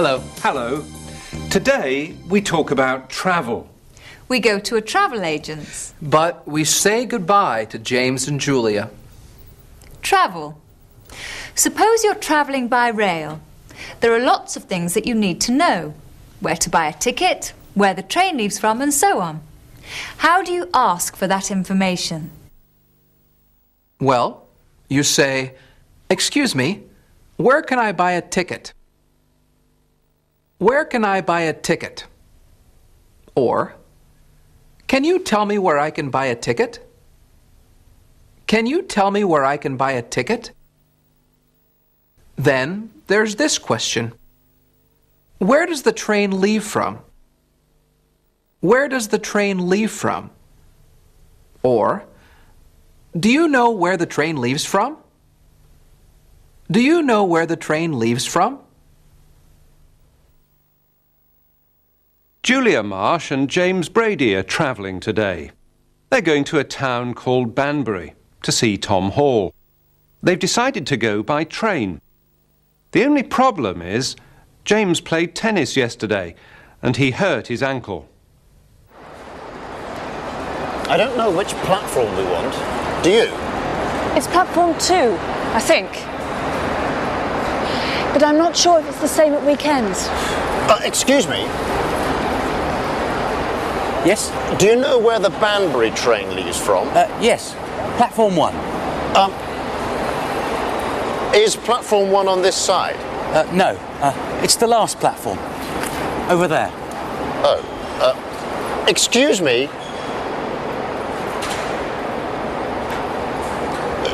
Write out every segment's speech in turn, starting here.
Hello. Hello. Today we talk about travel. We go to a travel agent's. But we say goodbye to James and Julia. Travel. Suppose you're travelling by rail. There are lots of things that you need to know. Where to buy a ticket, where the train leaves from, and so on. How do you ask for that information? Well, you say, "Excuse me, where can I buy a ticket?" Where can I buy a ticket? Or, can you tell me where I can buy a ticket? Can you tell me where I can buy a ticket? Then there's this question. Where does the train leave from? Where does the train leave from? Or, do you know where the train leaves from? Do you know where the train leaves from? Julia Marsh and James Brady are travelling today. They're going to a town called Banbury to see Tom Hall. They've decided to go by train. The only problem is James played tennis yesterday and he hurt his ankle. I don't know which platform we want. Do you? It's platform 2, I think. But I'm not sure if it's the same at weekends. Excuse me. Yes? Do you know where the Banbury train leaves from? Yes. Platform 1. Is platform 1 on this side? No. It's the last platform. Over there. Oh. Excuse me.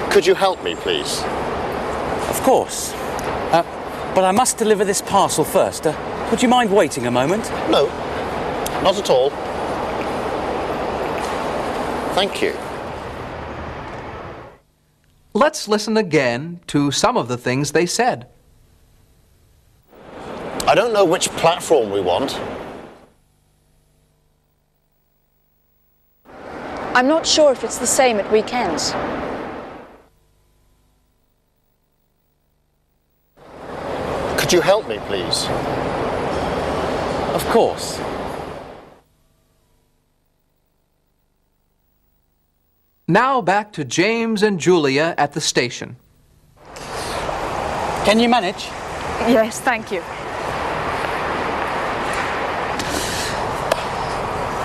Could you help me, please? Of course. But I must deliver this parcel first. Would you mind waiting a moment? No. Not at all. Thank you. Let's listen again to some of the things they said. I don't know which platform we want. I'm not sure if it's the same at weekends. Could you help me, please? Of course. Now back to James and Julia at the station. Can you manage? Yes, thank you.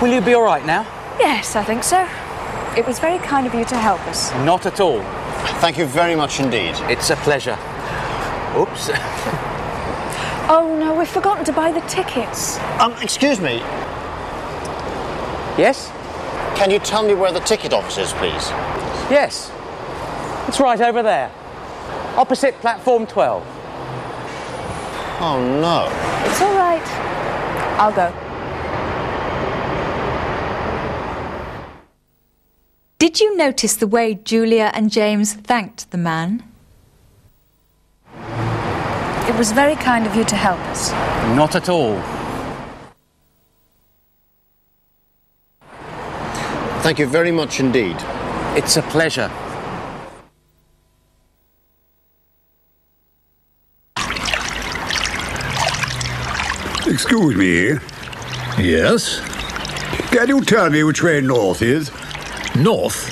Will you be all right now? Yes, I think so. It was very kind of you to help us. Not at all. Thank you very much indeed. It's a pleasure. Oops. Oh no, we've forgotten to buy the tickets. Excuse me. Yes? Can you tell me where the ticket office is, please? Yes. It's right over there. Opposite platform 12. Oh, no. It's all right. I'll go. Did you notice the way Julia and James thanked the man? It was very kind of you to help us. Not at all. Thank you very much indeed. It's a pleasure. Excuse me. Yes? Can you tell me which way north is? North?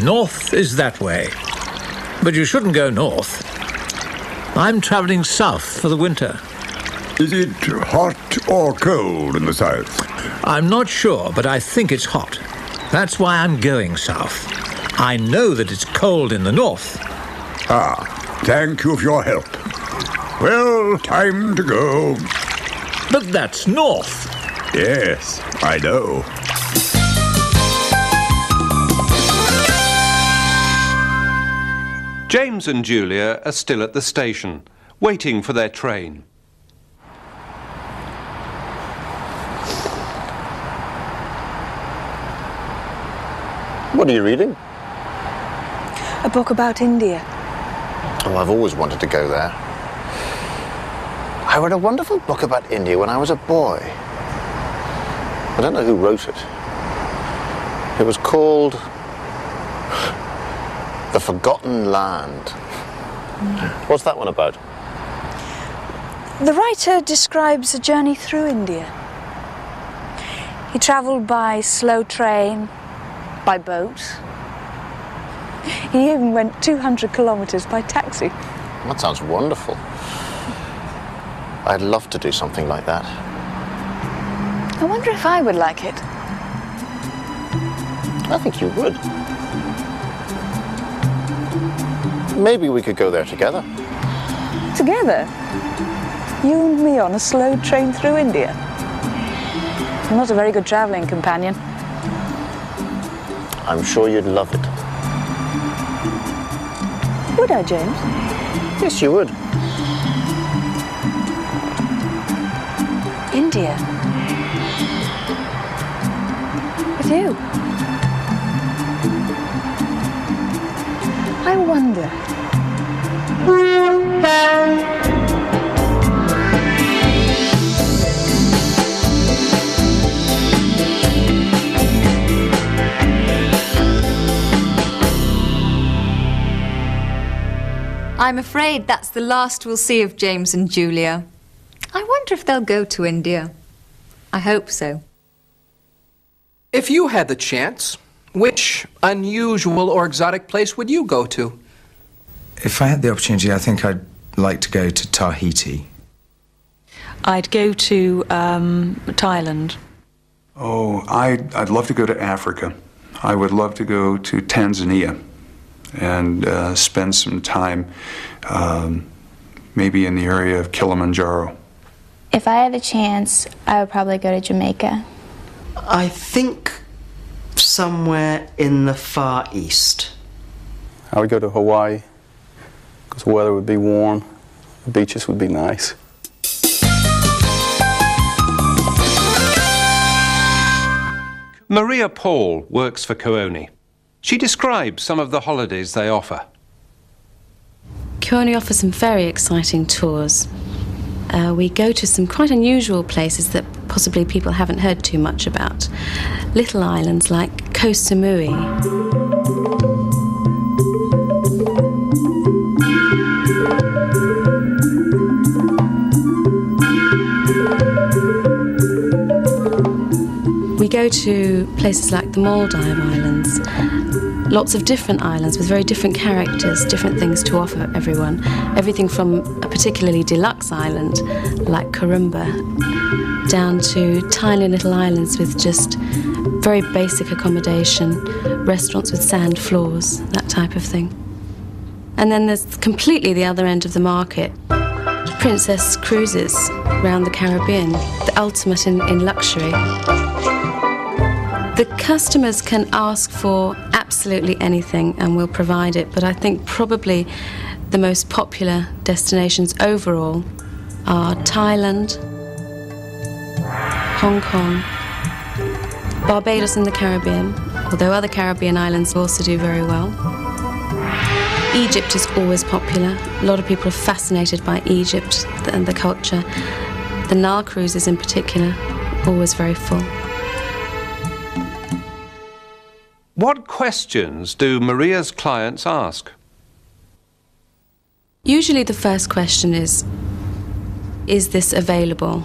North is that way. But you shouldn't go north. I'm travelling south for the winter. Is it hot or cold in the south? I'm not sure, but I think it's hot. That's why I'm going south. I know that it's cold in the north. Thank you for your help. Well, time to go. But that's north. Yes, I know. James and Julia are still at the station, waiting for their train. What are you reading? A book about India. Oh, I've always wanted to go there. I read a wonderful book about India when I was a boy. I don't know who wrote it. It was called The Forgotten Land. What's that one about? The writer describes a journey through India. He travelled by slow train, by boat. He even went 200 kilometres by taxi. That sounds wonderful. I'd love to do something like that. I wonder if I would like it. I think you would. Maybe we could go there together. Together? You and me on a slow train through India? I'm not a very good travelling companion. I'm sure you'd love it. Would I, James? Yes, you would. India? With you? I wonder. I'm afraid that's the last we'll see of James and Julia. I wonder if they'll go to India. I hope so. If you had the chance, which unusual or exotic place would you go to? If I had the opportunity, I think I'd like to go to Tahiti. I'd go to Thailand. Oh, I'd love to go to Africa. I would love to go to Tanzania and spend some time maybe in the area of Kilimanjaro. If I had the chance, I would probably go to Jamaica. I think somewhere in the Far East. I would go to Hawaii because the weather would be warm, the beaches would be nice. Maria Paul works for Kuoni. She describes some of the holidays they offer. Kuoni offers some very exciting tours. We go to some quite unusual places that possibly people haven't heard too much about. Little islands like Koh Samui. We go to places like the Maldive Islands. Lots of different islands with very different characters, different things to offer everyone. Everything from a particularly deluxe island like Karumba down to tiny little islands with just very basic accommodation, restaurants with sand floors, that type of thing. And then there's completely the other end of the market, princess cruises around the Caribbean, the ultimate in luxury. The customers can ask for absolutely anything and we'll provide it, but I think probably the most popular destinations overall are Thailand, Hong Kong, Barbados in the Caribbean, although other Caribbean islands also do very well. Egypt is always popular. A lot of people are fascinated by Egypt and the culture. The Nile cruises in particular, always very full. What questions do Maria's clients ask? Usually the first question is this available?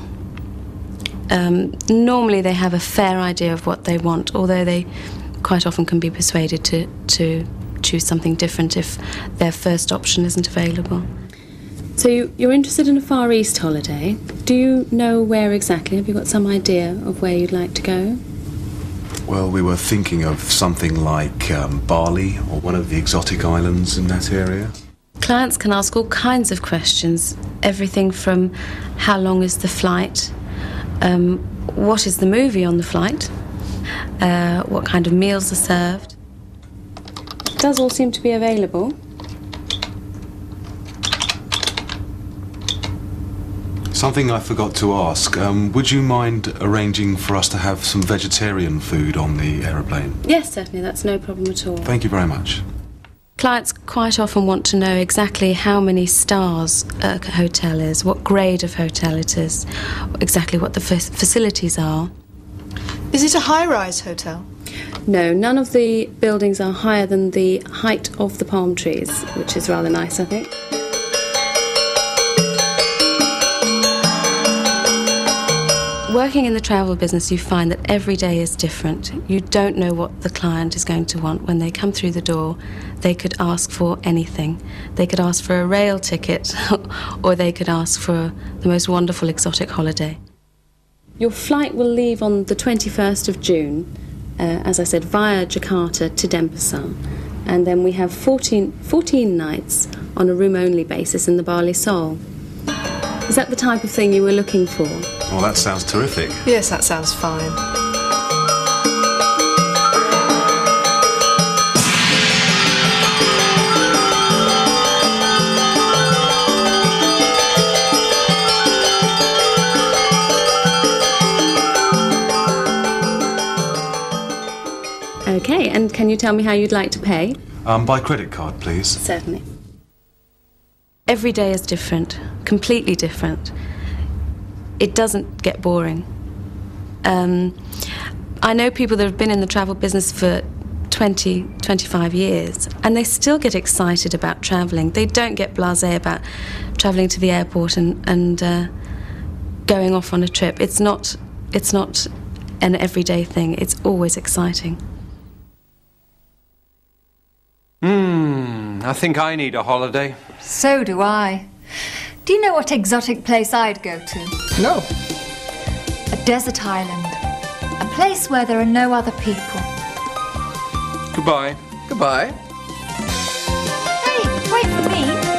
Normally they have a fair idea of what they want, although they quite often can be persuaded to choose something different if their first option isn't available. So you're interested in a Far East holiday. Do you know where exactly? Have you got some idea of where you'd like to go? Well, we were thinking of something like Bali or one of the exotic islands in that area. Clients can ask all kinds of questions, everything from how long is the flight, what is the movie on the flight, what kind of meals are served. It does all seem to be available. Something I forgot to ask, would you mind arranging for us to have some vegetarian food on the aeroplane? Yes, certainly, that's no problem at all. Thank you very much. Clients quite often want to know exactly how many stars a hotel is, what grade of hotel it is, exactly what the facilities are. Is it a high-rise hotel? No, none of the buildings are higher than the height of the palm trees, which is rather nice, I think. Working in the travel business, you find that every day is different. You don't know what the client is going to want. When they come through the door, they could ask for anything. They could ask for a rail ticket, or they could ask for the most wonderful exotic holiday. Your flight will leave on the 21st of June, as I said, via Jakarta to Denpasar. And then we have 14 nights on a room-only basis in the Bali Sol. Is that the type of thing you were looking for? Well, that sounds terrific. Yes, that sounds fine. Okay, and can you tell me how you'd like to pay? By credit card, please. Certainly. Every day is different, completely different. It doesn't get boring. I know people that have been in the travel business for 20, 25 years, and they still get excited about travelling. They don't get blasé about travelling to the airport and going off on a trip. It's not an everyday thing. It's always exciting. I think I need a holiday. So do I. Do you know what exotic place I'd go to? No. A desert island. A place where there are no other people. Goodbye. Goodbye. Hey, wait for me.